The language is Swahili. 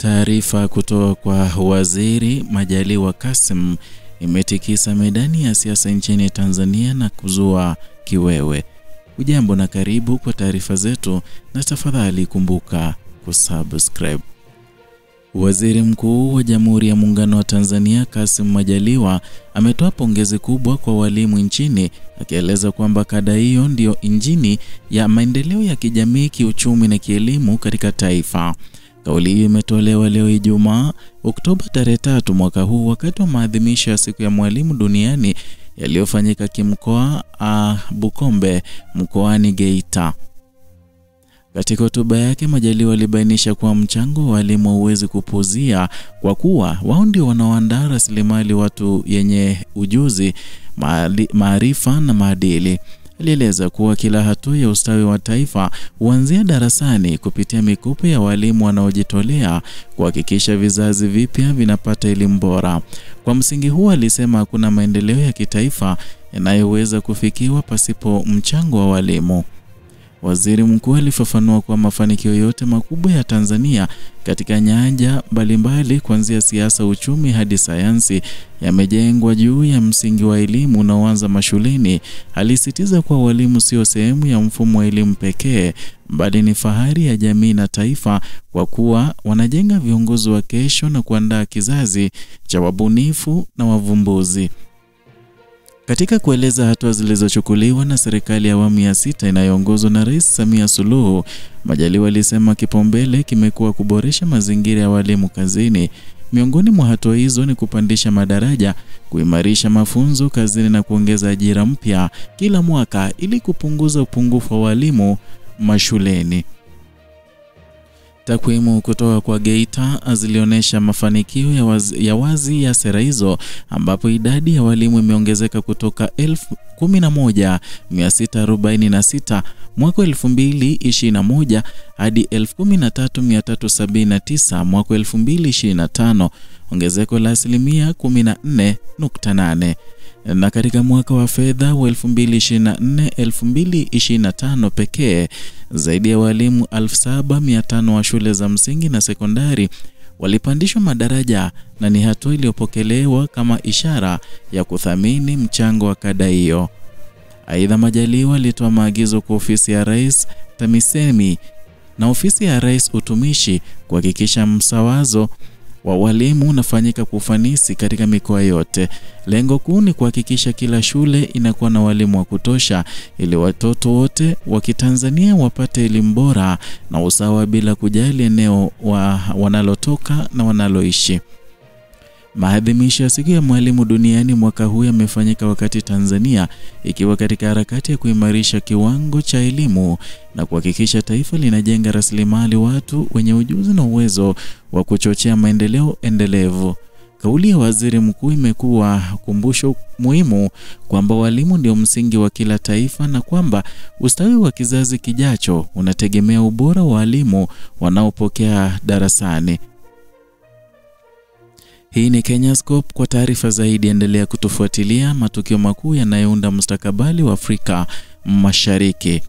Taarifa kutoka kwa Waziri Majaliwa Kassim imetikisa medani ya siasa nchini Tanzania na kuzua kiwewe. Ujambo na karibu kwa taarifa zetu, na tafadhali kumbuka kusubscribe. Waziri Mkuu wa Jamhuri ya Muungano wa Tanzania Kassim Majaliwa ametoa pongezi kubwa kwa walimu nchini, akieleza kwamba kada hiyo ndio injini ya maendeleo ya kijamii, kiuchumi na kielimu katika taifa. Kauli hiyo imetolewa leo Ijumaa, Oktoba tarehe 3 mwaka huu, wakati wa maadhimisho ya siku ya mwalimu duniani yaliyofanyika kimkoa Bukombe mkoani Geita. Katika hotuba yake, Majaliwa alibainisha kuwa mchango wa walimu hauwezi kupuzia kwa kuwa wao ndio wanaoandaa rasilimali watu yenye ujuzi, maarifa na maadili. Alieleza kuwa kila hatua ya ustawi wa taifa huanzia darasani kupitia mikopo ya walimu wanaojitolea kuhakikisha vizazi vipya vinapata elimu bora. Kwa msingi huo, alisema hakuna maendeleo ya kitaifa yanayoweza kufikiwa pasipo mchango wa walimu. Waziri Mkuu alifafanua kwa mafanikio yote makubwa ya Tanzania katika nyanja mbalimbali, kuanzia siasa, uchumi hadi sayansi, yamejengwa juu ya msingi wa elimu unaoanza mashuleni. Alisisitiza kuwa walimu sio sehemu ya mfumo wa elimu pekee, bali ni fahari ya jamii na taifa, kwa kuwa wanajenga viongozi wa kesho na kuandaa kizazi cha wabunifu na wavumbuzi. Katika kueleza hatua zilizochukuliwa na serikali ya awamu ya 6 inayoongozwa na Rais Samia Suluhu, Majaliwa alisema kipaumbele kimekuwa kuboresha mazingira ya walimu kazini. Miongoni mwa hatua hizo ni kupandisha madaraja, kuimarisha mafunzo kazini na kuongeza ajira mpya kila mwaka ili kupunguza upungufu wa walimu mashuleni. Takwimu kutoka kwa Geita zilionyesha mafanikio ya wazi ya sera hizo, ambapo idadi ya walimu imeongezeka kutoka 11,646 mwaka 2021 hadi 13,379 mwaka 2025, ongezeko la 14.8%. Na katika mwaka wa fedha wa 2024-2025 pekee, zaidi ya walimu 7,500 wa shule za msingi na sekondari walipandishwa madaraja, na ni hatua iliyopokelewa kama ishara ya kuthamini mchango wa kada hiyo. Aidha, Majaliwa alitoa maagizo kwa ofisi ya Rais TAMISEMI na ofisi ya Rais Utumishi kuhakikisha msawazo wa walimu unafanyika kwa ufanisi katika mikoa yote. Lengo kuu ni kuhakikisha kila shule inakuwa na walimu wa kutosha ili watoto wote wa Kitanzania wapate elimu bora na usawa bila kujali eneo wanalotoka na wanaloishi. Maadhimisho ya siku ya mwalimu duniani mwaka huu yamefanyika wakati Tanzania ikiwa katika harakati ya kuimarisha kiwango cha elimu na kuhakikisha taifa linajenga rasilimali watu wenye ujuzi na uwezo wa kuchochea maendeleo endelevu. Kauli ya Waziri Mkuu imekuwa kumbusho muhimu kwamba walimu ndio msingi wa kila taifa na kwamba ustawi wa kizazi kijacho unategemea ubora wa walimu wanaopokea darasani. Hii ni Kenyascope. Kwa taarifa zaidi endelea kutufuatilia matukio makuu yanayounda mustakabali wa Afrika Mashariki.